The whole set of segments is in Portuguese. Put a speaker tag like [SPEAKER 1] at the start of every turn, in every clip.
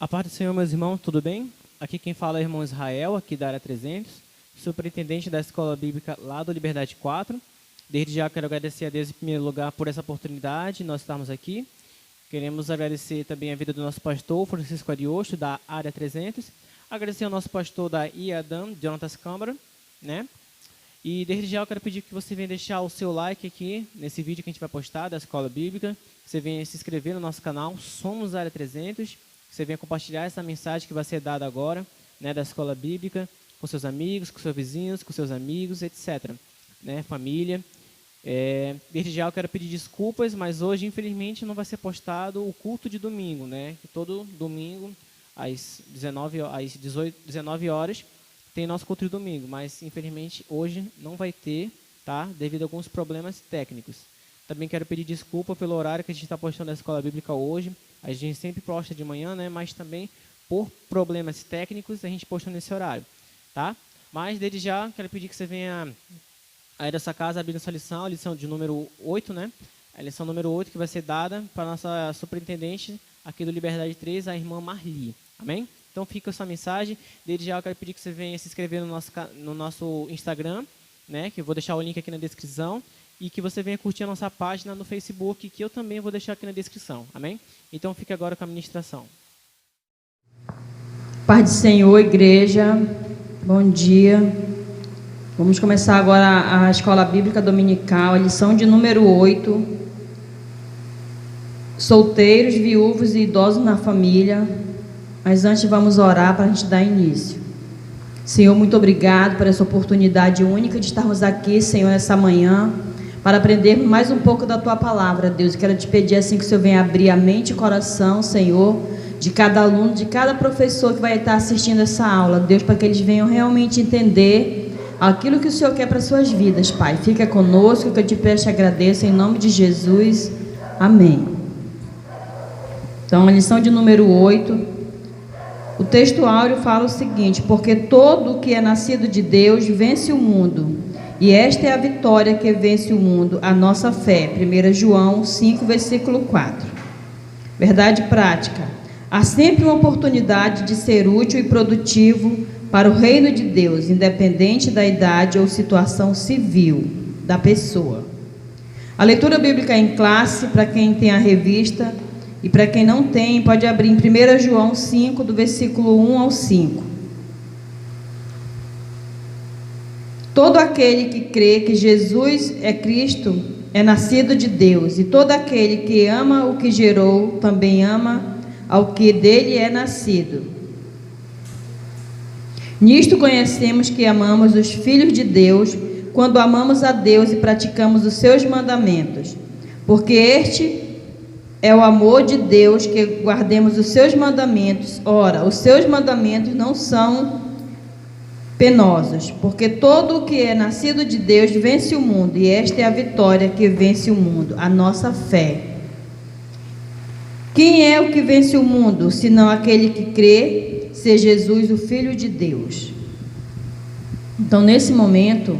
[SPEAKER 1] A paz do Senhor, meus irmãos, tudo bem? Aqui quem fala é o irmão Israel, aqui da área 300, superintendente da Escola Bíblica lá do Liberdade 4. Desde já quero agradecer a Deus em primeiro lugar por essa oportunidade de nós estarmos aqui. Queremos agradecer também a vida do nosso pastor, Francisco Ariosto, da área 300. Agradecer ao nosso pastor da IADAM, Jonatas Câmara, né? E desde já eu quero pedir que você venha deixar o seu like aqui, nesse vídeo que a gente vai postar da Escola Bíblica. Você venha se inscrever no nosso canal, Somos Área 300. Você venha compartilhar essa mensagem que vai ser dada agora, né, da Escola Bíblica, com seus amigos, com seus vizinhos, com seus amigos, etc. Né, família. Desde já eu quero pedir desculpas, mas hoje, infelizmente, não vai ser postado o culto de domingo, né? Que todo domingo, às 19 horas, tem nosso culto de domingo, mas, infelizmente, hoje não vai ter, tá? Devido a alguns problemas técnicos. Também quero pedir desculpa pelo horário que a gente está postando na Escola Bíblica hoje. A gente sempre posta de manhã, né? Mas também, por problemas técnicos, a gente posta nesse horário, tá? Mas, desde já, quero pedir que você venha aí dessa casa abrir essa lição, a lição de número 8, né? A lição número 8 que vai ser dada para a nossa superintendente aqui do Liberdade 3, a irmã Marli. Amém? Então, fica essa mensagem. Desde já, eu quero pedir que você venha se inscrever no nosso Instagram, né? Que eu vou deixar o link aqui na descrição. E que você venha curtir a nossa página no Facebook, que eu também vou deixar aqui na descrição. Amém? Então, fique agora com a ministração.
[SPEAKER 2] Paz do Senhor, igreja. Bom dia. Vamos começar agora a Escola Bíblica Dominical, a lição de número 8. Solteiros, viúvos e idosos na família. Mas antes vamos orar para a gente dar início. Senhor, muito obrigado por essa oportunidade única de estarmos aqui, Senhor, essa manhã, para aprendermos mais um pouco da Tua Palavra, Deus. Eu quero te pedir assim que o Senhor venha abrir a mente e o coração, Senhor, de cada aluno, de cada professor que vai estar assistindo essa aula, Deus, para que eles venham realmente entender aquilo que o Senhor quer para as suas vidas, Pai. Fica conosco, que eu te peço e agradeço, em nome de Jesus. Amém. Então, a lição de número 8, o texto áureo fala o seguinte: porque todo o que é nascido de Deus vence o mundo. E esta é a vitória que vence o mundo, a nossa fé. 1 João 5, versículo 4. Verdade prática. Há sempre uma oportunidade de ser útil e produtivo para o reino de Deus, independente da idade ou situação civil da pessoa. A leitura bíblica em classe, para quem tem a revista, e para quem não tem, pode abrir em 1 João 5, do versículo 1 ao 5. Todo aquele que crê que Jesus é Cristo é nascido de Deus, e todo aquele que ama o que gerou também ama ao que dele é nascido. Nisto conhecemos que amamos os filhos de Deus, quando amamos a Deus e praticamos os seus mandamentos. Porque este é o amor de Deus, que guardemos os seus mandamentos. Ora, os seus mandamentos não são penosos, porque todo o que é nascido de Deus vence o mundo, e esta é a vitória que vence o mundo, a nossa fé. Quem é o que vence o mundo, senão aquele que crê ser Jesus, o Filho de Deus? Então, nesse momento,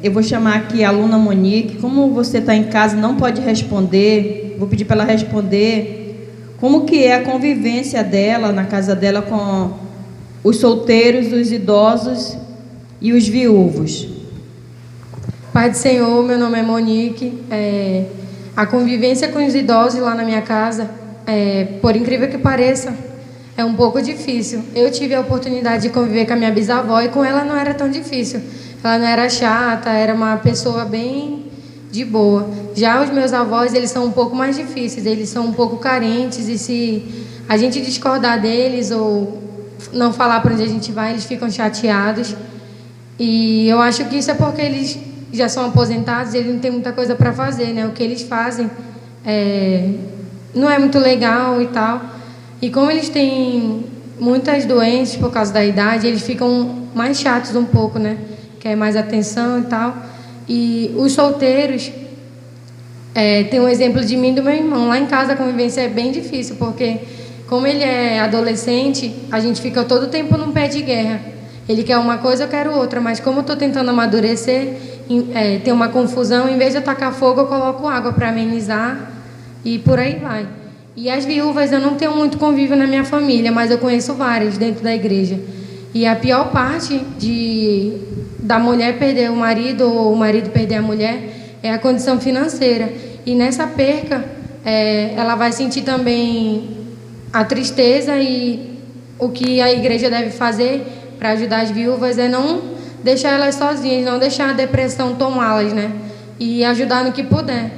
[SPEAKER 2] eu vou chamar aqui a aluna Monique. Como você está em casa e não pode responder, vou pedir para ela responder como que é a convivência dela, na casa dela, com os solteiros, os idosos e os viúvos.
[SPEAKER 3] Pai do Senhor, meu nome é Monique. A convivência com os idosos lá na minha casa, por incrível que pareça, é um pouco difícil. Eu tive a oportunidade de conviver com a minha bisavó e com ela não era tão difícil. Ela não era chata, era uma pessoa bem de boa. Já os meus avós, eles são um pouco mais difíceis, eles são um pouco carentes, e se a gente discordar deles ou não falar para onde a gente vai, eles ficam chateados. E eu acho que isso é porque eles já são aposentados e eles não têm muita coisa para fazer, né? O que eles fazem não é muito legal e tal. E como eles têm muitas doenças por causa da idade, eles ficam mais chatos um pouco, né? Quer mais atenção e tal. E os solteiros, tem um exemplo de mim e do meu irmão. Lá em casa a convivência é bem difícil, porque como ele é adolescente, a gente fica todo o tempo num pé de guerra. Ele quer uma coisa, eu quero outra, mas como eu estou tentando amadurecer, tem uma confusão, em vez de eu tacar fogo, eu coloco água para amenizar e por aí vai. E as viúvas, eu não tenho muito convívio na minha família, mas eu conheço várias dentro da igreja. E a pior parte da mulher perder o marido ou o marido perder a mulher é a condição financeira. E nessa perca, ela vai sentir também a tristeza, e o que a igreja deve fazer para ajudar as viúvas é não deixar elas sozinhas, não deixar a depressão tomá-las, né? E ajudar no que puder.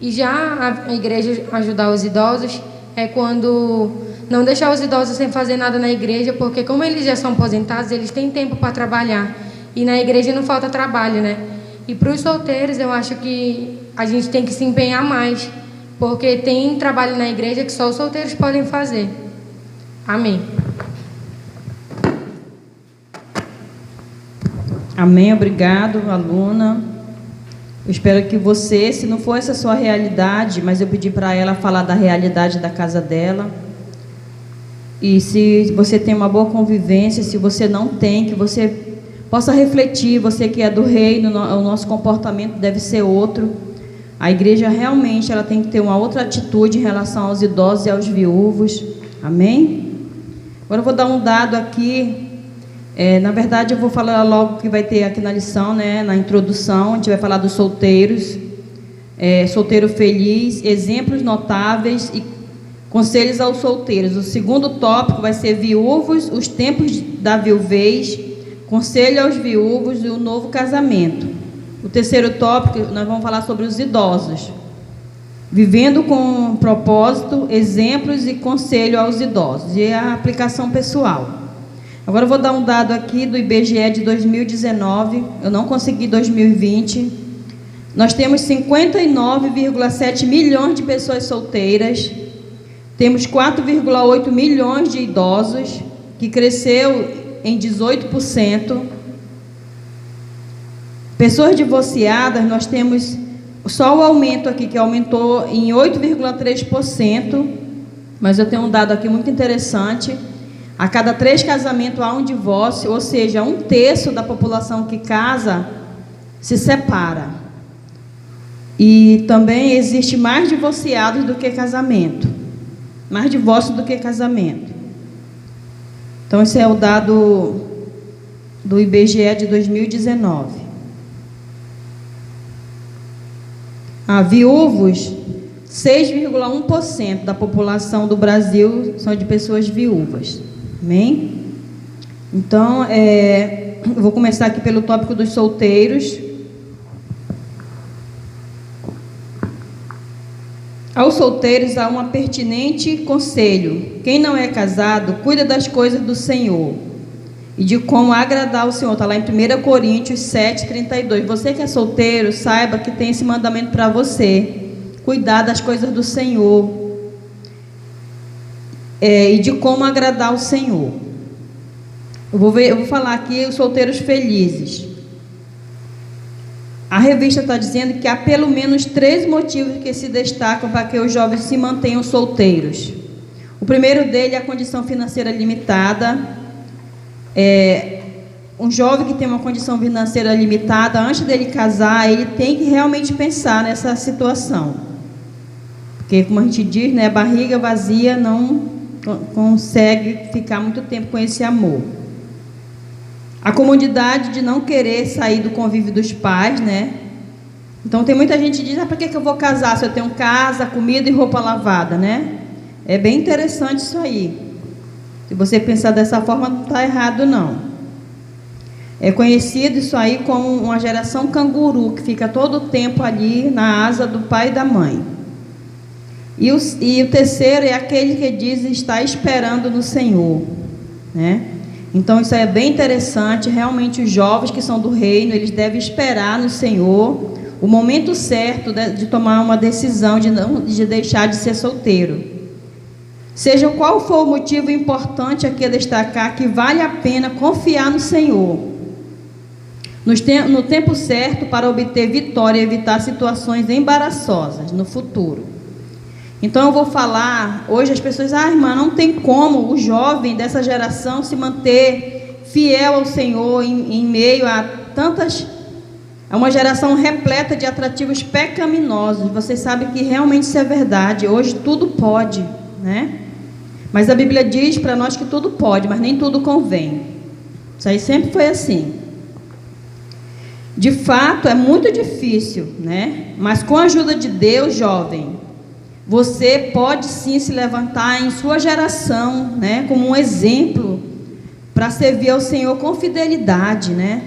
[SPEAKER 3] E já a igreja ajudar os idosos é quando não deixar os idosos sem fazer nada na igreja, porque como eles já são aposentados, eles têm tempo para trabalhar. E na igreja não falta trabalho, né? E para os solteiros, eu acho que a gente tem que se empenhar mais, porque tem trabalho na igreja que só os solteiros podem fazer. Amém.
[SPEAKER 2] Amém, obrigado, aluna. Eu espero que você, se não for essa a sua realidade, mas eu pedi para ela falar da realidade da casa dela. E se você tem uma boa convivência, se você não tem, que você possa refletir, você que é do reino, o nosso comportamento deve ser outro. A igreja realmente ela tem que ter uma outra atitude em relação aos idosos e aos viúvos. Amém? Agora eu vou dar um dado aqui. Na verdade, eu vou falar logo que vai ter aqui na lição, né, na introdução. A gente vai falar dos solteiros. Solteiro feliz, exemplos notáveis e conselhos aos solteiros. O segundo tópico vai ser viúvos, os tempos da viuvez, conselho aos viúvos e o novo casamento. O terceiro tópico, nós vamos falar sobre os idosos. Vivendo com propósito, exemplos e conselho aos idosos. E a aplicação pessoal. Agora eu vou dar um dado aqui do IBGE de 2019, eu não consegui 2020. Nós temos 59,7 milhões de pessoas solteiras, temos 4,8 milhões de idosos, que cresceu em 18%. Pessoas divorciadas, nós temos só o aumento aqui, que aumentou em 8,3%, mas eu tenho um dado aqui muito interessante. A cada 3 casamentos há um divórcio, ou seja, 1/3 da população que casa se separa. E também existe mais divorciados do que casamento. Mais divórcio do que casamento. Então, esse é o dado do IBGE de 2019. Viúvos, 6,1% da população do Brasil são de pessoas viúvas. Amém? Então, eu vou começar aqui pelo tópico dos solteiros. Aos solteiros há um pertinente conselho. Quem não é casado, cuida das coisas do Senhor e de como agradar o Senhor. Está lá em 1 Coríntios 7:32. Você que é solteiro, saiba que tem esse mandamento para você. Cuidar das coisas do Senhor. E de como agradar o Senhor. Eu vou falar aqui os solteiros felizes. A revista está dizendo que há pelo menos 3 motivos que se destacam para que os jovens se mantenham solteiros. O primeiro dele é a condição financeira limitada. Um jovem que tem uma condição financeira limitada, antes dele casar, ele tem que realmente pensar nessa situação. Porque, como a gente diz, né, barriga vazia não consegue ficar muito tempo com esse amor. A comodidade de não querer sair do convívio dos pais, né? Então tem muita gente que diz, para que eu vou casar se eu tenho casa, comida e roupa lavada, né? É bem interessante isso aí. Se você pensar dessa forma, não está errado, não. É conhecido isso aí como uma geração canguru, que fica todo o tempo ali na asa do pai e da mãe. E o terceiro é aquele que diz estar esperando no Senhor, né? Então isso é bem interessante. Realmente os jovens que são do reino, eles devem esperar no Senhor o momento certo de tomar uma decisão de deixar de ser solteiro. Seja qual for o motivo importante aqui a destacar, que vale a pena confiar no Senhor no tempo certo para obter vitória e evitar situações embaraçosas no futuro. Então eu vou falar, hoje as pessoas, irmã, não tem como o jovem dessa geração se manter fiel ao Senhor em meio a tantas... É uma geração repleta de atrativos pecaminosos. Vocês sabem que realmente isso é verdade. Hoje tudo pode. né? Mas a Bíblia diz para nós que tudo pode, mas nem tudo convém. Isso aí sempre foi assim. De fato, é muito difícil, né? Mas com a ajuda de Deus, jovem, você pode sim se levantar em sua geração, né? Como um exemplo para servir ao Senhor com fidelidade, né?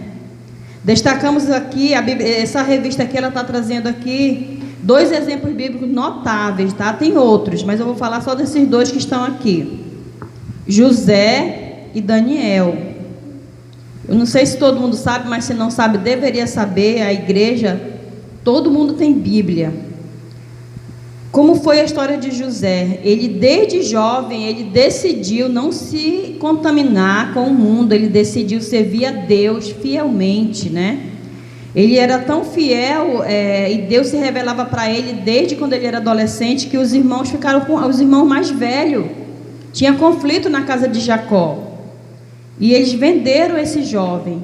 [SPEAKER 2] Destacamos aqui, essa revista aqui, ela está trazendo aqui 2 exemplos bíblicos notáveis, tá? Tem outros, mas eu vou falar só desses 2 que estão aqui. José e Daniel. Eu não sei se todo mundo sabe, mas se não sabe, deveria saber. A igreja, todo mundo tem Bíblia. Como foi a história de José? Ele, desde jovem, ele decidiu não se contaminar com o mundo. Ele decidiu servir a Deus fielmente, né? Ele era tão fiel, e Deus se revelava para ele desde quando ele era adolescente, que os irmãos ficaram com os irmãos mais velhos. Tinha conflito na casa de Jacó. E eles venderam esse jovem.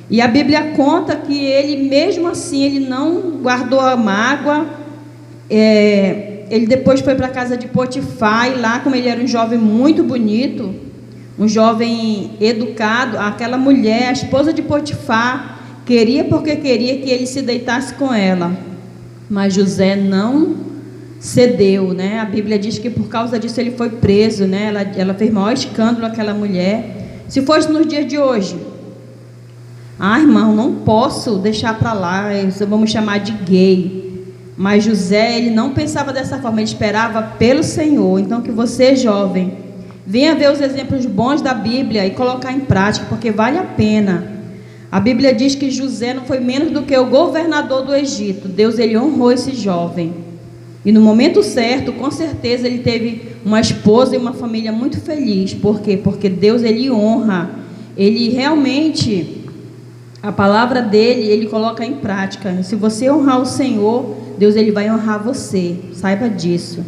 [SPEAKER 2] E a Bíblia conta que ele, mesmo assim, ele não guardou a mágoa. Ele depois foi para a casa de Potifar, e lá, como ele era um jovem muito bonito, um jovem educado, aquela mulher, a esposa de Potifar, queria porque queria que ele se deitasse com ela. Mas José não cedeu, né? A Bíblia diz que por causa disso ele foi preso, né? Ela fez maior escândalo, aquela mulher. Se fosse nos dias de hoje, irmão, não posso deixar para lá, vamos chamar de gay. Mas José, ele não pensava dessa forma, ele esperava pelo Senhor. Então, que você, jovem, venha ver os exemplos bons da Bíblia e colocar em prática, porque vale a pena. A Bíblia diz que José não foi menos do que o governador do Egito. Deus, ele honrou esse jovem. E no momento certo, com certeza, ele teve uma esposa e uma família muito feliz. Por quê? Porque Deus, ele honra. Ele realmente, a palavra dele, ele coloca em prática. Se você honrar o Senhor, Deus, ele vai honrar você. Saiba disso.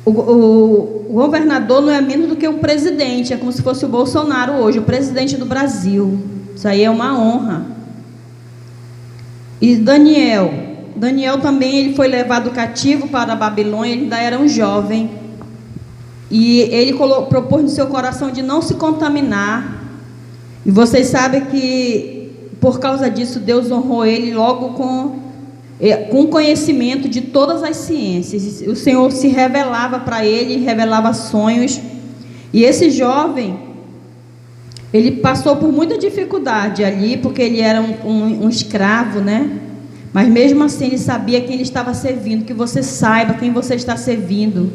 [SPEAKER 2] O governador não é menos do que um presidente. É como se fosse o Bolsonaro hoje, o presidente do Brasil. Isso aí é uma honra. E Daniel também, ele foi levado cativo para a Babilônia. Ele ainda era um jovem. E ele propôs no seu coração de não se contaminar. E vocês sabem que, por causa disso, Deus honrou ele logo com conhecimento de todas as ciências. O Senhor se revelava para ele, revelava sonhos. E esse jovem, ele passou por muita dificuldade ali, porque ele era um escravo, né? Mas mesmo assim ele sabia quem ele estava servindo. Que você saiba quem você está servindo.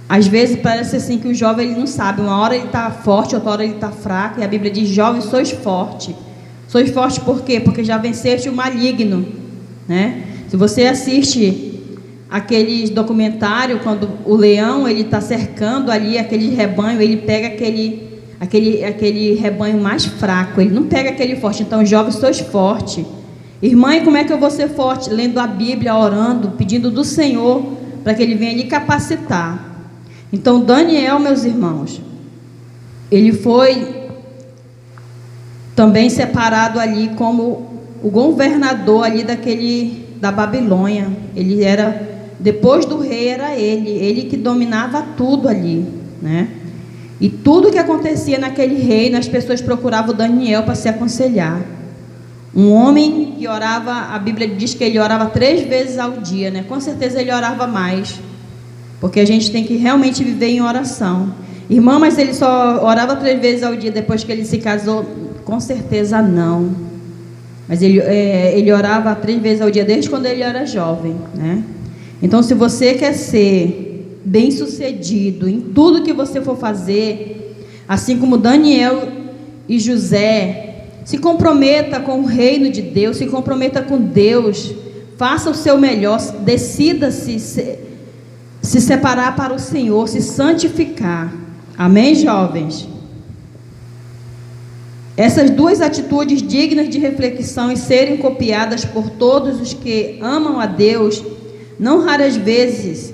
[SPEAKER 2] Às vezes parece assim que o jovem, ele não sabe. Uma hora ele está forte, outra hora ele está fraco. E a Bíblia diz: jovem, sois forte. Sois forte por quê? Porque já venceste o maligno, né? Se você assiste aqueles documentários, quando o leão, ele está cercando ali aquele rebanho, ele pega aquele rebanho mais fraco. Ele não pega aquele forte. Então, jovem, sois forte. Irmã, e como é que eu vou ser forte? Lendo a Bíblia, orando, pedindo do Senhor para que Ele venha lhe capacitar. Então, Daniel, meus irmãos, ele foi também separado ali como o governador ali da Babilônia. Ele era, depois do rei, era ele que dominava tudo ali, né? E tudo que acontecia naquele reino, as pessoas procuravam Daniel para se aconselhar. Um homem que orava, a Bíblia diz que ele orava 3 vezes ao dia, né? Com certeza ele orava mais, porque a gente tem que realmente viver em oração. Irmã, mas ele só orava 3 vezes ao dia depois que ele se casou? Com certeza não. Mas ele orava 3 vezes ao dia desde quando ele era jovem, né? Então, se você quer ser bem-sucedido em tudo que você for fazer, assim como Daniel e José, se comprometa com o reino de Deus, se comprometa com Deus, faça o seu melhor, decida-se se separar para o Senhor, se santificar. Amém, jovens? Essas 2 atitudes dignas de reflexão e serem copiadas por todos os que amam a Deus, não raras vezes,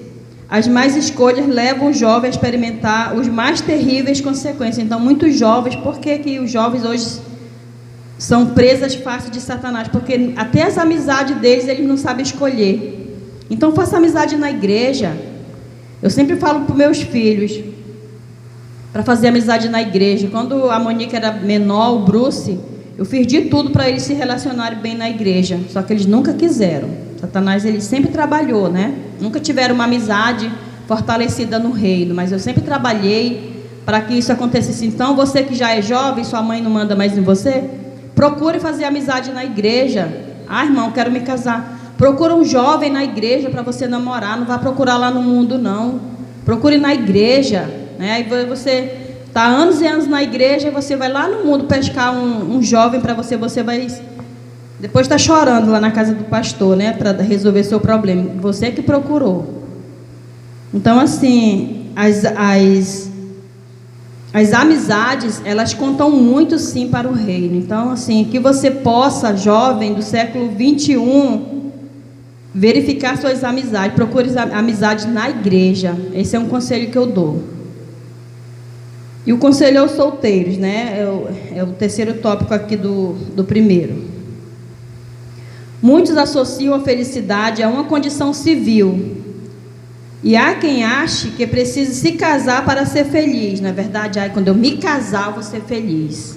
[SPEAKER 2] as más escolhas levam o jovem a experimentar os mais terríveis consequências. Então, muitos jovens, por que os jovens hoje são presas fáceis de Satanás? Porque até as amizades deles, eles não sabem escolher. Então, faça amizade na igreja. Eu sempre falo para os meus filhos, para fazer amizade na igreja. Quando a Monique era menor, o Bruce, eu fiz de tudo para eles se relacionarem bem na igreja, só que eles nunca quiseram. Satanás, ele sempre trabalhou, né? Nunca tiveram uma amizade fortalecida no reino, mas eu sempre trabalhei para que isso acontecesse. Então, você que já é jovem, sua mãe não manda mais em você, procure fazer amizade na igreja. Ah, irmão, quero me casar. Procura um jovem na igreja para você namorar, não vá procurar lá no mundo, não. Procure na igreja, né? Aí você está anos e anos na igreja, você vai lá no mundo pescar um jovem para você, você vai depois está chorando lá na casa do pastor, né? Para resolver seu problema. Você que procurou. Então, assim, as amizades, elas contam muito, sim, para o reino. Então, assim, que você possa, jovem do século 21, verificar suas amizades. Procure amizades na igreja. Esse é um conselho que eu dou. E o conselho aos solteiros, né? É o terceiro tópico aqui do primeiro. Muitos associam a felicidade a uma condição civil. E há quem ache que precisa se casar para ser feliz. Na verdade, quando eu me casar, eu vou ser feliz.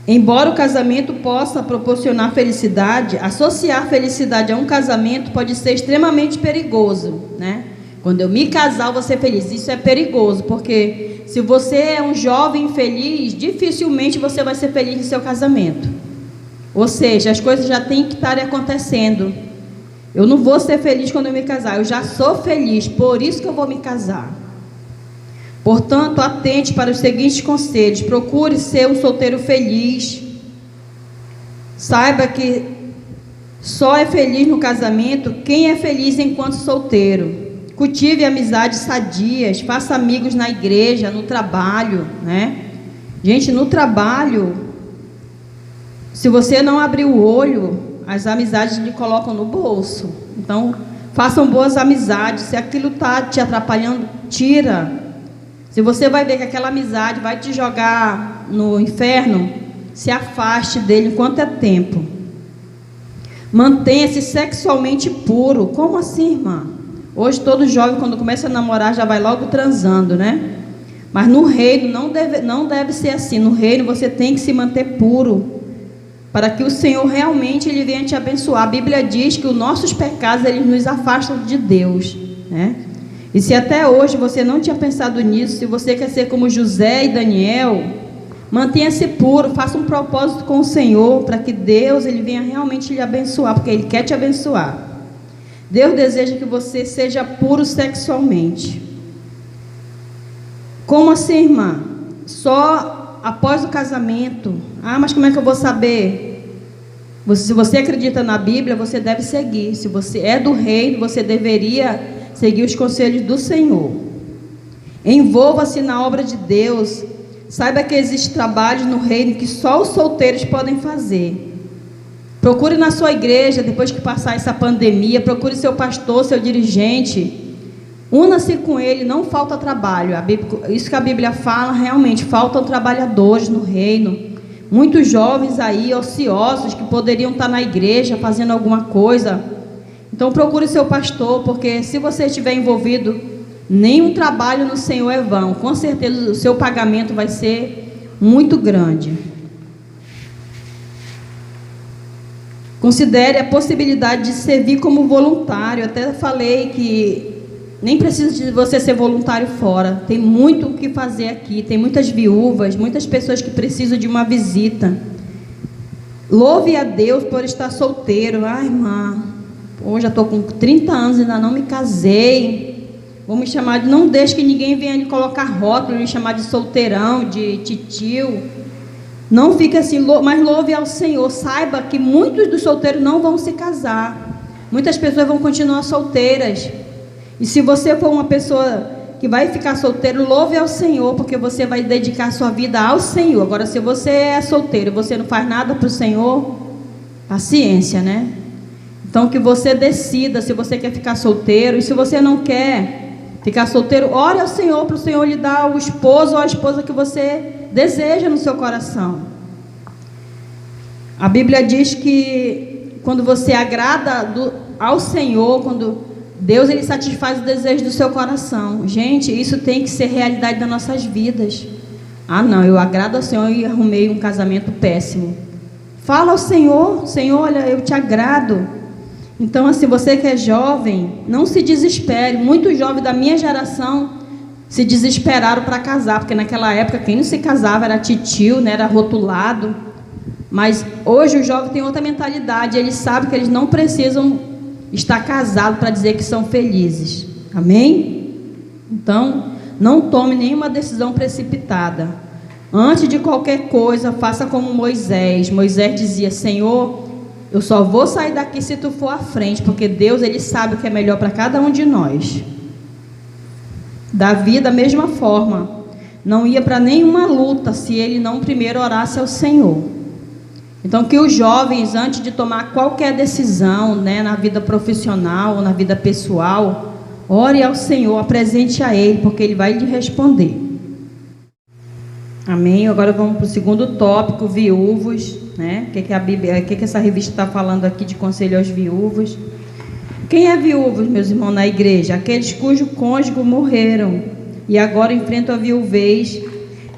[SPEAKER 2] Embora o casamento possa proporcionar felicidade, associar felicidade a um casamento pode ser extremamente perigoso, né? Quando eu me casar, eu vou ser feliz. Isso é perigoso, porque se você é um jovem infeliz, dificilmente você vai ser feliz no seu casamento. Ou seja, as coisas já têm que estar acontecendo. Eu não vou ser feliz quando eu me casar, eu já sou feliz, por isso que eu vou me casar. Portanto, atente para os seguintes conselhos. Procure ser um solteiro feliz. Saiba que só é feliz no casamento quem é feliz enquanto solteiro. Cultive amizades sadias, faça amigos na igreja, no trabalho, né? Gente, no trabalho, se você não abrir o olho, as amizades lhe colocam no bolso. Então, façam boas amizades. Se aquilo está te atrapalhando, tira. Se você vai ver que aquela amizade vai te jogar no inferno, se afaste dele enquanto é tempo. Mantenha-se sexualmente puro. Como assim, irmã? Hoje todo jovem, quando começa a namorar, já vai logo transando, né? Mas no reino não deve ser assim. No reino você tem que se manter puro, para que o Senhor realmente ele venha te abençoar. A Bíblia diz que os nossos pecados eles nos afastam de Deus, né? E se até hoje você não tinha pensado nisso, se você quer ser como José e Daniel, mantenha-se puro, faça um propósito com o Senhor, para que Deus ele venha realmente lhe abençoar, porque Ele quer te abençoar. Deus deseja que você seja puro sexualmente. Como assim, irmã? Só após o casamento. Ah, mas como é que eu vou saber? Se você acredita na Bíblia, você deve seguir. Se você é do reino, você deveria seguir os conselhos do Senhor. Envolva-se na obra de Deus. Saiba que existem trabalhos no reino que só os solteiros podem fazer. Procure na sua igreja, depois que passar essa pandemia, procure seu pastor, seu dirigente. Una-se com ele, não falta trabalho. Isso que a Bíblia fala, realmente, faltam trabalhadores no reino. Muitos jovens aí, ociosos, que poderiam estar na igreja fazendo alguma coisa. Então procure seu pastor, porque se você estiver envolvido, nenhum trabalho no Senhor é vão. Com certeza o seu pagamento vai ser muito grande. Considere a possibilidade de servir como voluntário. Até falei que nem precisa de você ser voluntário fora. Tem muito o que fazer aqui. Tem muitas viúvas, muitas pessoas que precisam de uma visita. Louve a Deus por estar solteiro. Ai, irmã, hoje já estou com 30 anos e ainda não me casei. Vou me chamar de... Não deixe que ninguém venha lhe colocar rótulo, lhe chamar de solteirão, de titio. Não fique assim, mas louve ao Senhor. Saiba que muitos dos solteiros não vão se casar. Muitas pessoas vão continuar solteiras. E se você for uma pessoa que vai ficar solteiro, louve ao Senhor, porque você vai dedicar sua vida ao Senhor. Agora, se você é solteiro e você não faz nada para o Senhor, paciência, né? Então, que você decida se você quer ficar solteiro. E se você não quer ficar solteiro, ore ao Senhor, para o Senhor lhe dar o esposo ou a esposa que você deseja no seu coração. A Bíblia diz que quando você agrada ao Senhor, quando Deus, ele satisfaz o desejo do seu coração. Gente, isso tem que ser realidade das nossas vidas. Ah, não, eu agrado ao Senhor e arrumei um casamento péssimo. Fala ao Senhor: Senhor, olha, eu te agrado. Então, assim, você que é jovem, não se desespere. Muitos jovens da minha geração se desesperaram para casar, porque naquela época quem não se casava era titio, né, era rotulado. Mas hoje o jovem tem outra mentalidade. Eles sabem que eles não precisam estar casados para dizer que são felizes. Amém? Então, não tome nenhuma decisão precipitada. Antes de qualquer coisa, faça como Moisés. Moisés dizia: Senhor, eu só vou sair daqui se tu for à frente, porque Deus, ele sabe o que é melhor para cada um de nós. Davi, da mesma forma, não ia para nenhuma luta se ele não primeiro orasse ao Senhor. Então, que os jovens, antes de tomar qualquer decisão, né, na vida profissional ou na vida pessoal, ore ao Senhor, apresente a Ele, porque Ele vai lhe responder. Amém? Agora vamos para o segundo tópico, viúvos, né? O que a Bíblia, o que essa revista está falando aqui de conselho aos viúvos? Quem é viúvos, meus irmãos, na igreja? Aqueles cujos cônjuges morreram e agora enfrentam a viuvez,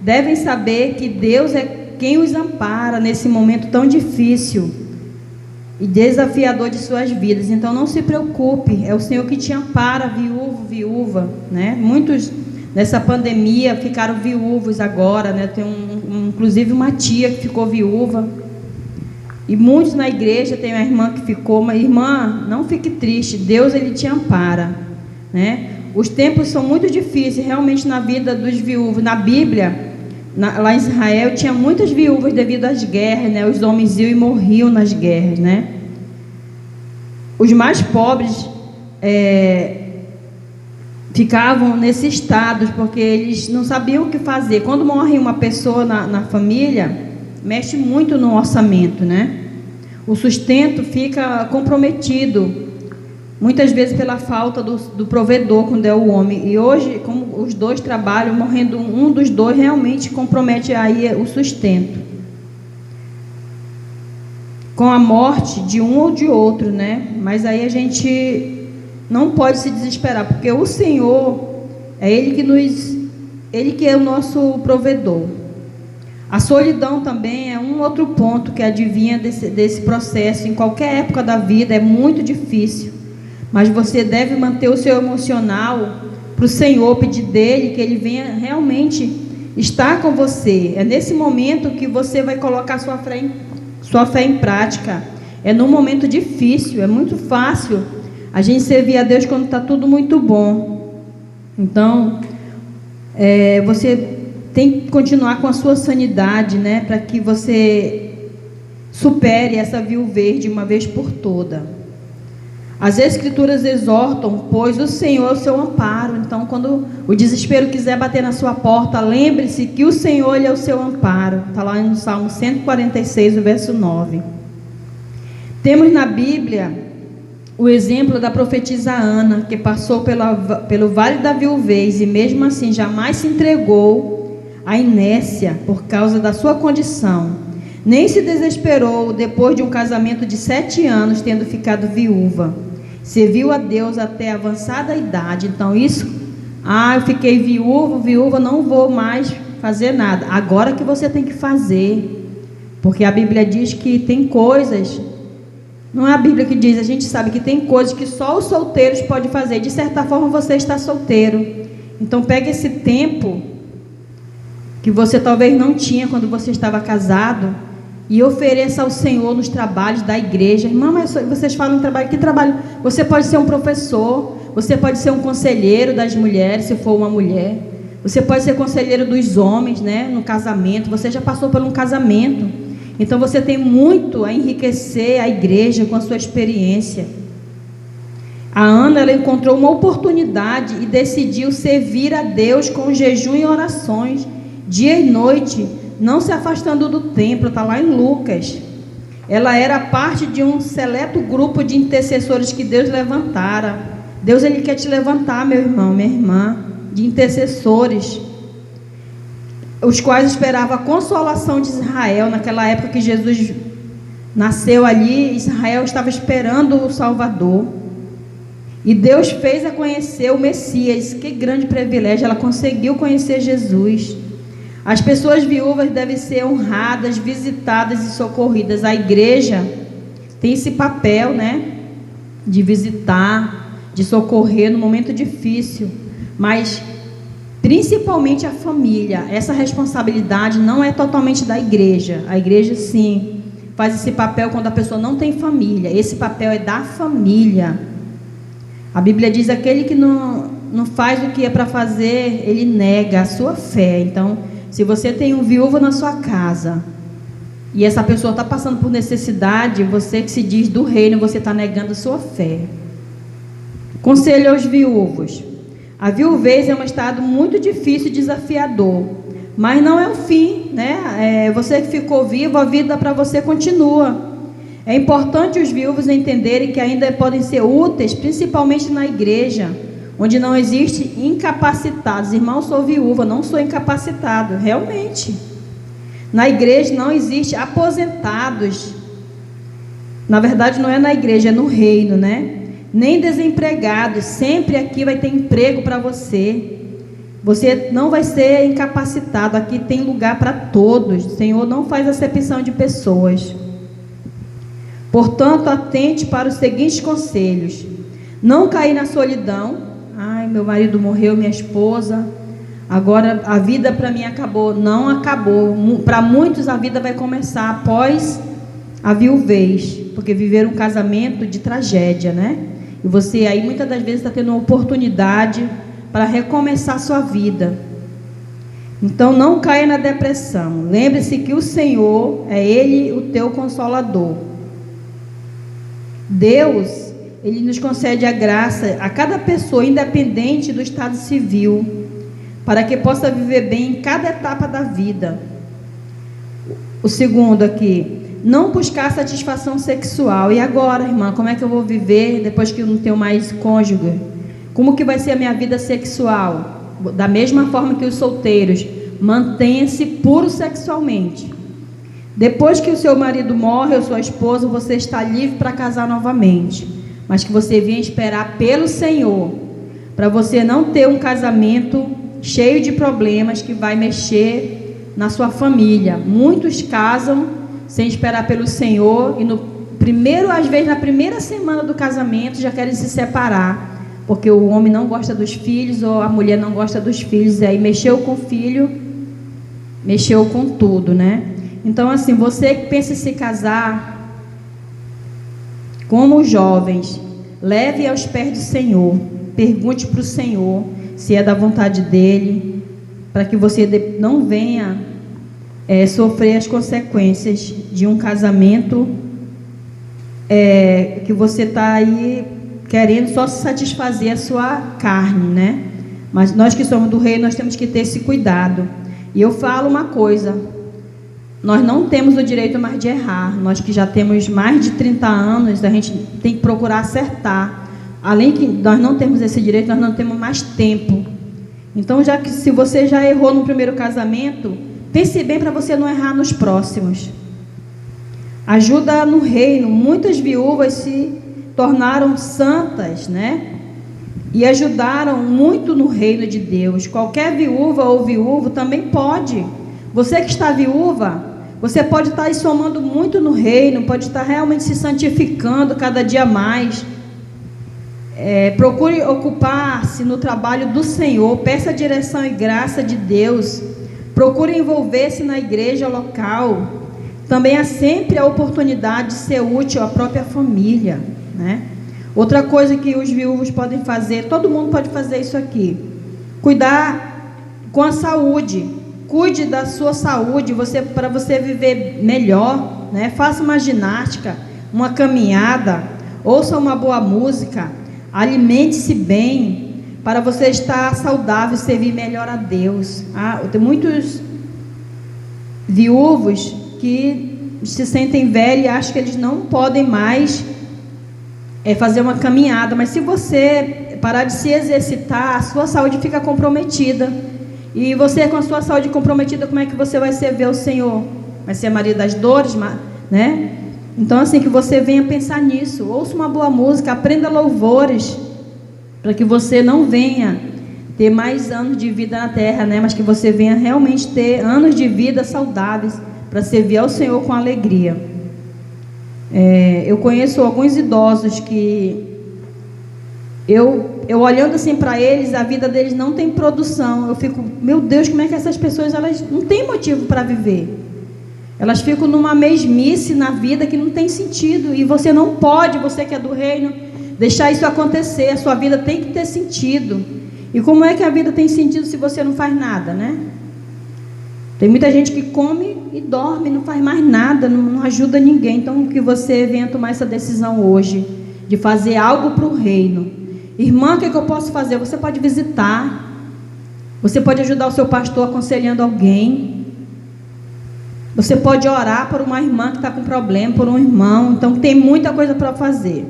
[SPEAKER 2] devem saber que Deus é quem os ampara nesse momento tão difícil e desafiador de suas vidas. Então não se preocupe, é o Senhor que te ampara, viúvo, viúva, né? Muitos nessa pandemia ficaram viúvos agora, né? Tem inclusive uma tia que ficou viúva. E muitos na igreja, tem uma irmã que ficou, mas irmã, não fique triste, Deus, ele te ampara, né? Os tempos são muito difíceis realmente na vida dos viúvos. Na Bíblia, lá em Israel, tinha muitas viúvas devido às guerras, né? Os homens iam e morriam nas guerras, né? Os mais pobres ficavam nesses estados, porque eles não sabiam o que fazer. Quando morre uma pessoa na família, mexe muito no orçamento, né? O sustento fica comprometido, muitas vezes pela falta do provedor, quando é o homem. E hoje, como os dois trabalham, morrendo um dos dois, realmente compromete aí o sustento. Com a morte de um ou de outro, né? Mas aí a gente não pode se desesperar, porque o Senhor é Ele que é o nosso provedor. A solidão também é um outro ponto que adivinha desse processo. Em qualquer época da vida é muito difícil, mas você deve manter o seu emocional para o Senhor, pedir dele que ele venha realmente estar com você. É nesse momento que você vai colocar sua fé em prática. É num momento difícil, é muito fácil a gente servir a Deus quando está tudo muito bom. Então, você tem que continuar com a sua sanidade, né, para que você supere essa viuvez de uma vez por toda. As Escrituras exortam, pois o Senhor é o seu amparo. Então, quando o desespero quiser bater na sua porta, lembre-se que o Senhor, ele é o seu amparo. Está lá no Salmo 146, o verso 9. Temos na Bíblia o exemplo da profetisa Ana, que passou pelo vale da viuvez e mesmo assim jamais se entregou à inércia por causa da sua condição. Nem se desesperou depois de um casamento de 7 anos, tendo ficado viúva. Serviu a Deus até avançada idade. Então isso, eu fiquei viúva, não vou mais fazer nada. Agora que você tem que fazer, porque a Bíblia diz que tem coisas, não é a Bíblia que diz, a gente sabe que tem coisas que só os solteiros podem fazer. De certa forma você está solteiro, então pega esse tempo que você talvez não tinha quando você estava casado e ofereça ao Senhor nos trabalhos da igreja. Irmã, mas vocês falam em trabalho, que trabalho? Você pode ser um professor, você pode ser um conselheiro das mulheres, se for uma mulher, você pode ser conselheiro dos homens, né, no casamento. Você já passou por um casamento, então você tem muito a enriquecer a igreja com a sua experiência. A Ana, ela encontrou uma oportunidade e decidiu servir a Deus com jejum e orações, dia e noite, não se afastando do templo. Está lá em Lucas. Ela era parte de um seleto grupo de intercessores que Deus levantara. Deus, ele quer te levantar, meu irmão, minha irmã, de intercessores, os quais esperavam a consolação de Israel. Naquela época que Jesus nasceu ali, Israel estava esperando o Salvador. E Deus fez a conhecer o Messias. Que grande privilégio, ela conseguiu conhecer Jesus. As pessoas viúvas devem ser honradas, visitadas e socorridas. A igreja tem esse papel, né, de visitar, de socorrer no momento difícil, mas principalmente a família. Essa responsabilidade não é totalmente da igreja. A igreja, sim, faz esse papel quando a pessoa não tem família. Esse papel é da família. A Bíblia diz: aquele que não faz o que é para fazer, ele nega a sua fé. Então, se você tem um viúvo na sua casa e essa pessoa está passando por necessidade, você que se diz do reino, você está negando a sua fé. Conselho aos viúvos: a viuvez é um estado muito difícil e desafiador, mas não é o fim, né? Você que ficou vivo, a vida para você continua. É importante os viúvos entenderem que ainda podem ser úteis, principalmente na igreja, onde não existe incapacitados. Irmão, sou viúva, não sou incapacitado, realmente. Na igreja não existe aposentados. Na verdade, não é na igreja, é no reino, né? Nem desempregados. Sempre aqui vai ter emprego para você. Você não vai ser incapacitado. Aqui tem lugar para todos. O Senhor não faz acepção de pessoas. Portanto, atente para os seguintes conselhos: não cair na solidão. Ai, meu marido morreu, minha esposa, agora a vida para mim acabou. Não acabou. Para muitos a vida vai começar após a viuvez, porque viveram um casamento de tragédia, né? E você aí muitas das vezes está tendo uma oportunidade para recomeçar a sua vida. Então não caia na depressão. Lembre-se que o Senhor é Ele o teu consolador. Deus, Ele nos concede a graça a cada pessoa, independente do estado civil, para que possa viver bem em cada etapa da vida. O segundo aqui: não buscar satisfação sexual. E agora, irmã, como é que eu vou viver depois que eu não tenho mais cônjuge? Como que vai ser a minha vida sexual? Da mesma forma que os solteiros, mantenha-se puro sexualmente. Depois que o seu marido morre ou sua esposa, você está livre para casar novamente, mas que você venha esperar pelo Senhor, para você não ter um casamento cheio de problemas que vai mexer na sua família. Muitos casam sem esperar pelo Senhor e às vezes na primeira semana do casamento já querem se separar, porque o homem não gosta dos filhos ou a mulher não gosta dos filhos, e aí mexeu com o filho, mexeu com tudo, né? Então, assim, você que pensa em se casar, como os jovens, leve aos pés do Senhor, pergunte para o Senhor se é da vontade dEle, para que você não venha sofrer as consequências de um casamento que você está aí querendo só satisfazer a sua carne, né? Mas nós que somos do reino, nós temos que ter esse cuidado. E eu falo uma coisa: nós não temos o direito mais de errar. Nós que já temos mais de 30 anos, a gente tem que procurar acertar. Além que nós não temos esse direito, nós não temos mais tempo. Então, já que se você já errou no primeiro casamento, pense bem para você não errar nos próximos. Ajuda no reino. Muitas viúvas se tornaram santas, né? E ajudaram muito no reino de Deus. Qualquer viúva ou viúvo também pode. Você que está viúva, você pode estar aí somando muito no reino, pode estar realmente se santificando cada dia mais. Procure ocupar-se no trabalho do Senhor, peça a direção e graça de Deus, procure envolver-se na igreja local. Também há sempre a oportunidade de ser útil à própria família, né? Outra coisa que os viúvos podem fazer, todo mundo pode fazer isso aqui: cuidar com a saúde. Cuide da sua saúde, para você viver melhor, né? Faça uma ginástica, uma caminhada, ouça uma boa música, alimente-se bem, para você estar saudável e servir melhor a Deus. Tem muitos viúvos que se sentem velhos e acham que eles não podem mais fazer uma caminhada, mas se você parar de se exercitar, a sua saúde fica comprometida. E você, com a sua saúde comprometida, como é que você vai servir ao Senhor? Vai ser a Maria das Dores, né? Então, assim, que você venha pensar nisso. Ouça uma boa música, aprenda louvores, para que você não venha ter mais anos de vida na terra, né? Mas que você venha realmente ter anos de vida saudáveis para servir ao Senhor com alegria. Eu conheço alguns idosos que eu olhando assim para eles, a vida deles não tem produção. Eu fico, meu Deus, como é que essas pessoas, elas não têm motivo para viver? Elas ficam numa mesmice na vida que não tem sentido. E você não pode, você que é do reino, deixar isso acontecer. A sua vida tem que ter sentido. E como é que a vida tem sentido se você não faz nada, né? Tem muita gente que come e dorme, não faz mais nada, não ajuda ninguém. Então, que você venha tomar essa decisão hoje, de fazer algo para o reino. Irmã, o que eu posso fazer? Você pode visitar. Você pode ajudar o seu pastor aconselhando alguém. Você pode orar por uma irmã que está com problema, por um irmão. Então, tem muita coisa para fazer.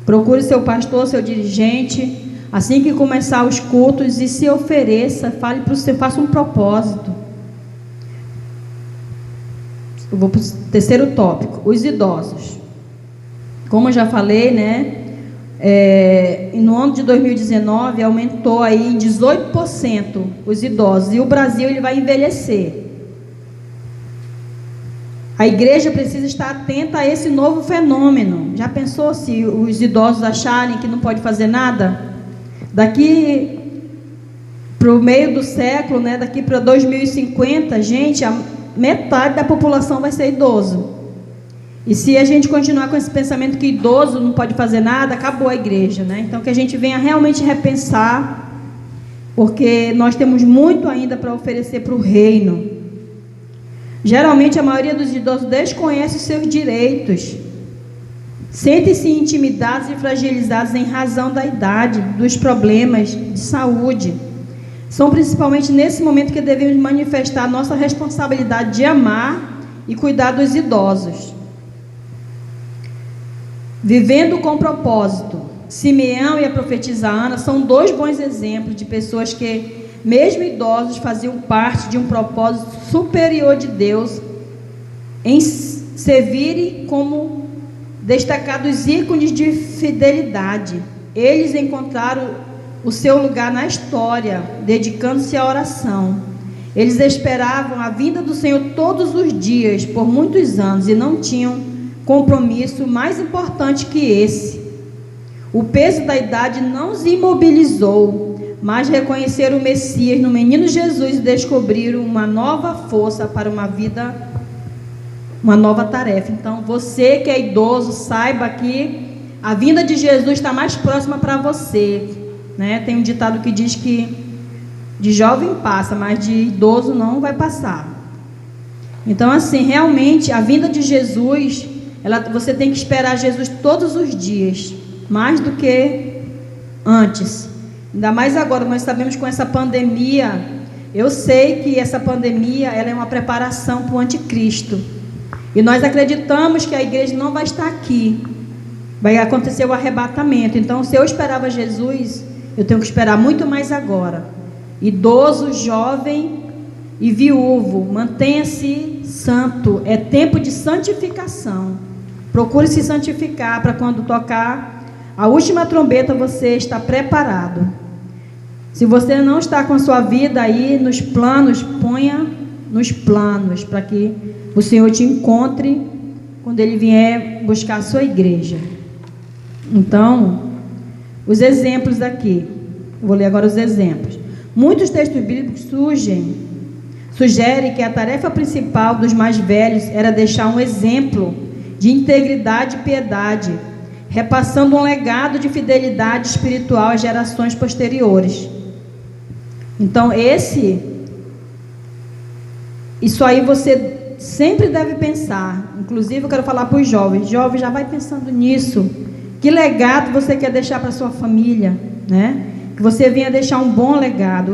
[SPEAKER 2] Procure seu pastor, seu dirigente. Assim que começar os cultos, e se ofereça, fale para você, faça um propósito. Eu vou para o terceiro tópico, os idosos. Como eu já falei, né? No ano de 2019 aumentou aí em 18% os idosos, e o Brasil ele vai envelhecer. A igreja precisa estar atenta a esse novo fenômeno. Já pensou se os idosos acharem que não pode fazer nada? Daqui para o meio do século, né, daqui para 2050, gente, a metade da população vai ser idoso. E se a gente continuar com esse pensamento que idoso não pode fazer nada, acabou a igreja, né? Então, que a gente venha realmente repensar, porque nós temos muito ainda para oferecer para o reino. Geralmente, a maioria dos idosos desconhece os seus direitos. Sentem-se intimidados e fragilizados em razão da idade, dos problemas de saúde. São principalmente nesse momento que devemos manifestar a nossa responsabilidade de amar e cuidar dos idosos. Vivendo com propósito. Simeão e a profetisa Ana são dois bons exemplos de pessoas que, mesmo idosos, faziam parte de um propósito superior de Deus em servirem como destacados ícones de fidelidade. Eles encontraram o seu lugar na história, dedicando-se à oração. Eles esperavam a vinda do Senhor todos os dias, por muitos anos, e não tinham compromisso mais importante que esse. O peso da idade não os imobilizou, mas reconheceram o Messias no menino Jesus e descobriram uma nova força para uma vida, uma nova tarefa. Então, você que é idoso, saiba que a vinda de Jesus está mais próxima para você, né? Tem um ditado que diz que de jovem passa, mas de idoso não vai passar. Então, assim, realmente, a vinda de Jesus, você tem que esperar Jesus todos os dias, mais do que antes. Ainda mais agora, nós sabemos com essa pandemia, eu sei que essa pandemia ela é uma preparação para o anticristo. E nós acreditamos que a igreja não vai estar aqui. Vai acontecer o arrebatamento. Então, se eu esperava Jesus, eu tenho que esperar muito mais agora. Idoso, jovem e viúvo, mantenha-se santo. É tempo de santificação. Procure se santificar para quando tocar a última trombeta você está preparado. Se você não está com a sua vida aí nos planos, ponha nos planos para que o Senhor te encontre quando Ele vier buscar a sua igreja. Então, os exemplos aqui. Vou ler agora os exemplos. Muitos textos bíblicos sugerem que a tarefa principal dos mais velhos era deixar um exemplo de integridade e piedade, repassando um legado de fidelidade espiritual às gerações posteriores. Então, isso aí você sempre deve pensar. Inclusive, eu quero falar para os jovens. Jovens, já vai pensando nisso. Que legado você quer deixar para a sua família, né? Que você venha deixar um bom legado.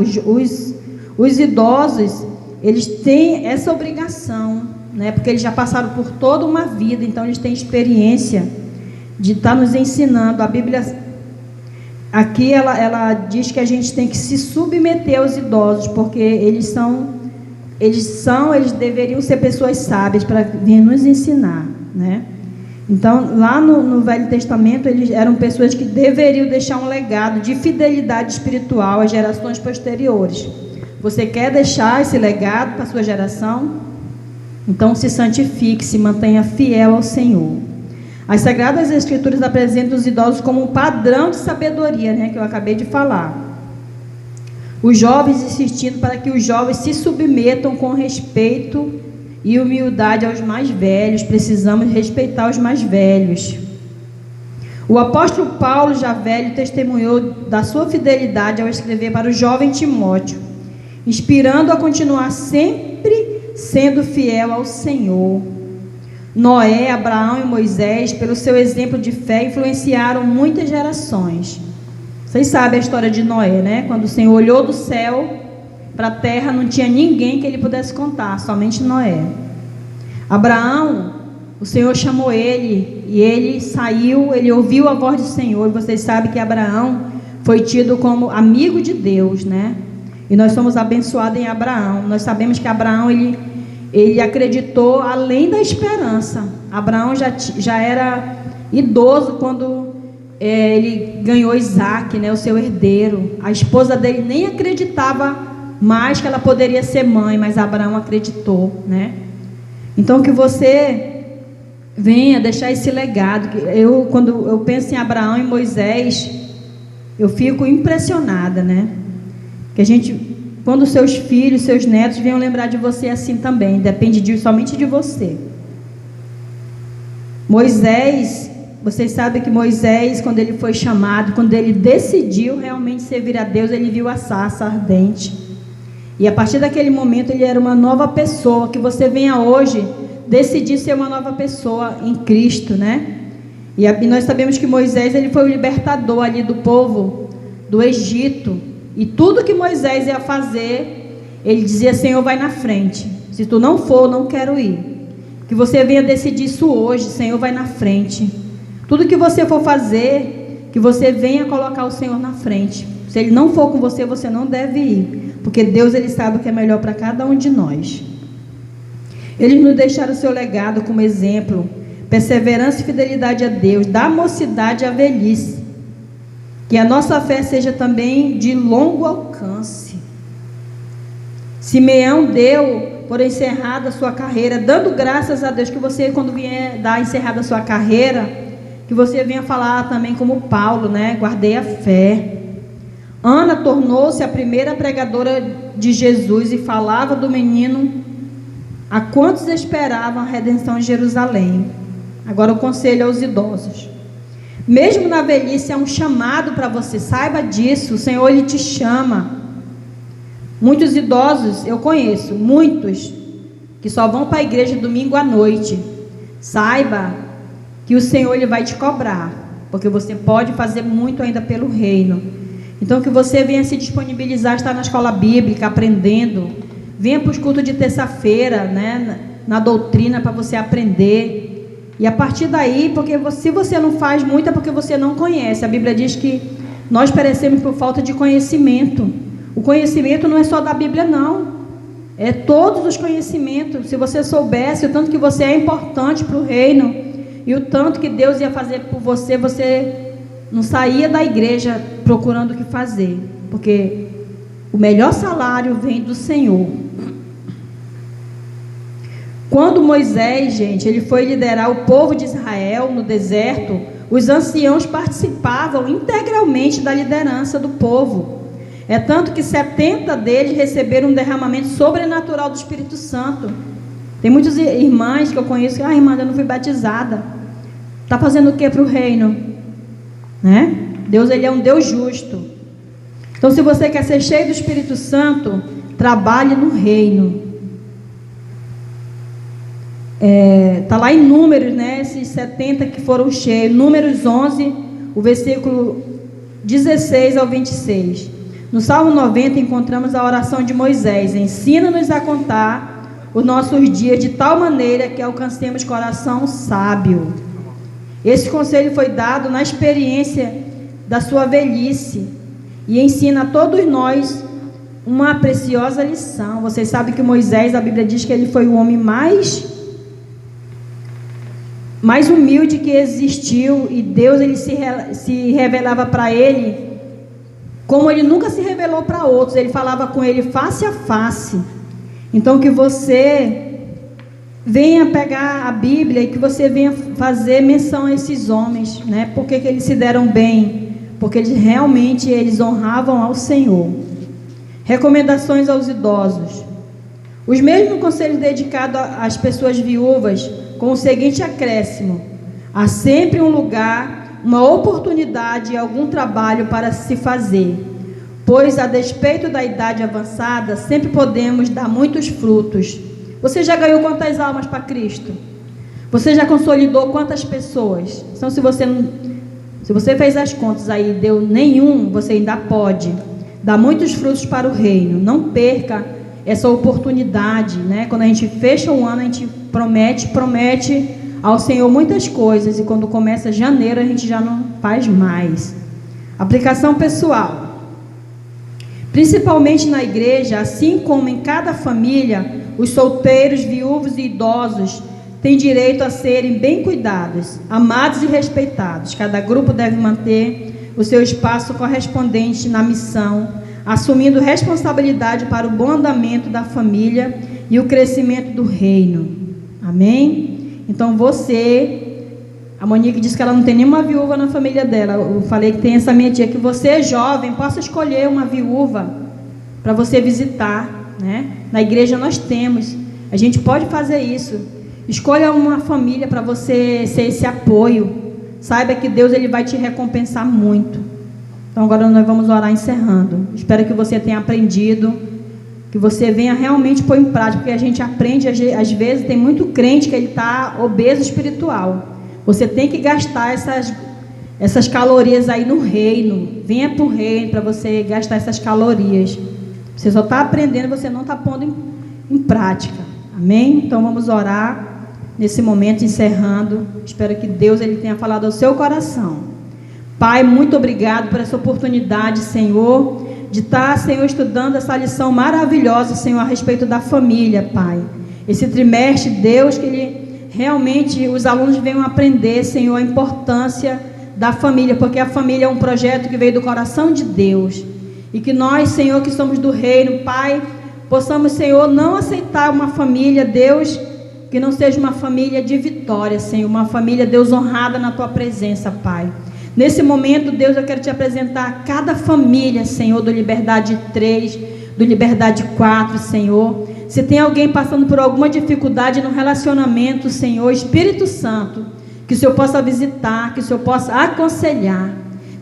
[SPEAKER 2] Os idosos, eles têm essa obrigação, né? Porque eles já passaram por toda uma vida, então eles têm experiência de estar nos ensinando. A Bíblia aqui ela diz que a gente tem que se submeter aos idosos, porque eles deveriam ser pessoas sábias para vir nos ensinar, né? Então, lá no Velho Testamento, eles eram pessoas que deveriam deixar um legado de fidelidade espiritual às gerações posteriores. Você quer deixar esse legado para a sua geração? Então, se santifique, se mantenha fiel ao Senhor. As Sagradas Escrituras apresentam os idosos como um padrão de sabedoria, né, que eu acabei de falar. Os jovens insistindo para que os jovens se submetam com respeito e humildade aos mais velhos. Precisamos respeitar os mais velhos. O apóstolo Paulo, já velho, testemunhou da sua fidelidade ao escrever para o jovem Timóteo, inspirando a continuar sempre sendo fiel ao Senhor. Noé, Abraão e Moisés, pelo seu exemplo de fé, influenciaram muitas gerações. Vocês sabem a história de Noé, né? Quando o Senhor olhou do céu para a terra, não tinha ninguém que ele pudesse contar, somente Noé. Abraão, o Senhor chamou ele, e ele saiu, ele ouviu a voz do Senhor, e vocês sabem que Abraão foi tido como amigo de Deus, né? E nós somos abençoados em Abraão. Nós sabemos que Abraão, ele acreditou além da esperança. Abraão já era idoso quando ele ganhou Isaac, né, o seu herdeiro. A esposa dele nem acreditava mais que ela poderia ser mãe, mas Abraão acreditou, né? Então, que você venha deixar esse legado. Quando eu penso em Abraão e Moisés, eu fico impressionada, né? Que a gente, quando seus filhos, seus netos venham lembrar de você assim também, depende somente de você. Moisés, vocês sabem que Moisés, quando ele foi chamado, quando ele decidiu realmente servir a Deus, ele viu a sarça ardente. E a partir daquele momento ele era uma nova pessoa. Que você venha hoje decidir ser uma nova pessoa em Cristo, né? E nós sabemos que Moisés, ele foi o libertador ali do povo do Egito. E tudo que Moisés ia fazer, ele dizia: Senhor, vai na frente. Se tu não for, não quero ir. Que você venha decidir isso hoje: Senhor, vai na frente. Tudo que você for fazer, que você venha colocar o Senhor na frente. Se Ele não for com você, você não deve ir. Porque Deus, Ele sabe o que é melhor para cada um de nós. Eles nos deixaram o seu legado como exemplo. Perseverança e fidelidade a Deus, da mocidade à velhice. Que a nossa fé seja também de longo alcance. Simeão deu por encerrada a sua carreira, dando graças a Deus. Que você, quando vier dar encerrada a sua carreira, que você venha falar também como Paulo, né? Guardei a fé. Ana tornou-se a primeira pregadora de Jesus e falava do menino a quantos esperavam a redenção em Jerusalém. Agora o conselho aos idosos. Mesmo na velhice, é um chamado para você, saiba disso. O Senhor, Ele te chama. Muitos idosos, eu conheço, muitos, que só vão para a igreja domingo à noite. Saiba que o Senhor, Ele vai te cobrar, porque você pode fazer muito ainda pelo reino. Então, que você venha se disponibilizar, estar na escola bíblica, aprendendo. Venha para os cultos de terça-feira, né, na doutrina, para você aprender. E a partir daí, porque se você não faz muito, é porque você não conhece. A Bíblia diz que nós perecemos por falta de conhecimento. O conhecimento não é só da Bíblia, não. É todos os conhecimentos. Se você soubesse o tanto que você é importante para o reino, e o tanto que Deus ia fazer por você, você não saía da igreja procurando o que fazer. Porque o melhor salário vem do Senhor. Quando Moisés, gente, ele foi liderar o povo de Israel no deserto, os anciãos participavam integralmente da liderança do povo. É tanto que 70 deles receberam um derramamento sobrenatural do Espírito Santo. Tem muitas irmãs que eu conheço que, irmã, eu não fui batizada. Está fazendo o que para o reino? Né? Deus, Ele é um Deus justo. Então, se você quer ser cheio do Espírito Santo, trabalhe no reino. Está lá em Números, né? Esses 70 que foram cheios. Números 11, o versículo 16 ao 26. No Salmo 90 encontramos a oração de Moisés: ensina-nos a contar os nossos dias de tal maneira que alcancemos coração sábio. Esse conselho foi dado na experiência da sua velhice e ensina a todos nós uma preciosa lição. Vocês sabem que Moisés, a Bíblia diz que ele foi o homem mais mais humilde que existiu, e Deus ele se revelava para ele como ele nunca se revelou para outros. Ele falava com ele face a face. Então que você venha pegar a Bíblia e que você venha fazer menção a esses homens, né? Porque que eles se deram bem? Porque eles honravam ao Senhor. Recomendações aos idosos. Os mesmos conselhos dedicados às pessoas viúvas, com o seguinte acréscimo: há sempre um lugar, uma oportunidade e algum trabalho para se fazer, pois a despeito da idade avançada, sempre podemos dar muitos frutos. Você já ganhou quantas almas para Cristo? Você já consolidou quantas pessoas? Então, se você fez as contas aí e deu nenhum, você ainda pode dar muitos frutos para o reino. Não perca essa oportunidade, né? Quando a gente fecha o ano, a gente promete ao Senhor muitas coisas, e quando começa janeiro, a gente já não faz mais. Aplicação pessoal. Principalmente na igreja, assim como em cada família, os solteiros, viúvos e idosos têm direito a serem bem cuidados, amados e respeitados. Cada grupo deve manter o seu espaço correspondente na missão, assumindo responsabilidade para o bom andamento da família e o crescimento do reino. Amém? Então a Monique disse que ela não tem nenhuma viúva na família dela. Eu falei que tem essa minha tia, que você, jovem, possa escolher uma viúva para você visitar, né? Na igreja nós temos, a gente pode fazer isso. Escolha uma família para você ser esse apoio. Saiba que Deus ele vai te recompensar muito. Então agora nós vamos orar encerrando. Espero que você tenha aprendido, que você venha realmente pôr em prática, porque a gente aprende, às vezes tem muito crente que ele está obeso espiritual. Você tem que gastar essas calorias aí no reino. Venha para o reino para você gastar essas calorias. Você só está aprendendo, você não está pondo em prática. Amém? Então vamos orar nesse momento, encerrando. Espero que Deus ele tenha falado ao seu coração. Pai, muito obrigado por essa oportunidade, Senhor, de estar, Senhor, estudando essa lição maravilhosa, Senhor, a respeito da família, Pai. Esse trimestre, Deus, que ele realmente os alunos venham aprender, Senhor, a importância da família, porque a família é um projeto que veio do coração de Deus. E que nós, Senhor, que somos do reino, Pai, possamos, Senhor, não aceitar uma família, Deus, que não seja uma família de vitória, Senhor, uma família, Deus, honrada na Tua presença, Pai. Nesse momento, Deus, eu quero Te apresentar cada família, Senhor, do Liberdade 3, do Liberdade 4, Senhor. Se tem alguém passando por alguma dificuldade no relacionamento, Senhor, Espírito Santo, que o Senhor possa visitar, que o Senhor possa aconselhar.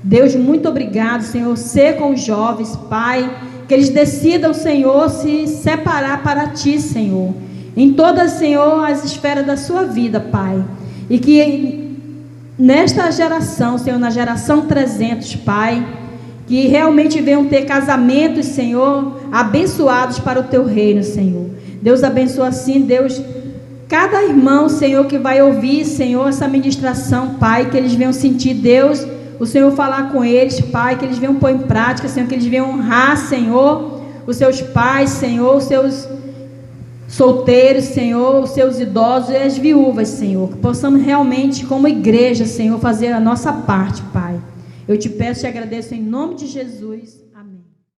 [SPEAKER 2] Deus, muito obrigado, Senhor, ser com os jovens, Pai, que eles decidam, Senhor, se separar para Ti, Senhor, em todas, Senhor, as esferas da sua vida, Pai, e que nesta geração, Senhor, na geração 300, Pai, que realmente venham ter casamentos, Senhor, abençoados para o Teu reino, Senhor. Deus abençoa assim, Deus, cada irmão, Senhor, que vai ouvir, Senhor, essa ministração, Pai, que eles venham sentir, Deus, o Senhor falar com eles, Pai, que eles venham pôr em prática, Senhor, que eles venham honrar, Senhor, os seus pais, Senhor, os seus solteiros, Senhor, os seus idosos e as viúvas, Senhor, que possamos realmente, como igreja, Senhor, fazer a nossa parte, Pai. Eu te peço e te agradeço em nome de Jesus.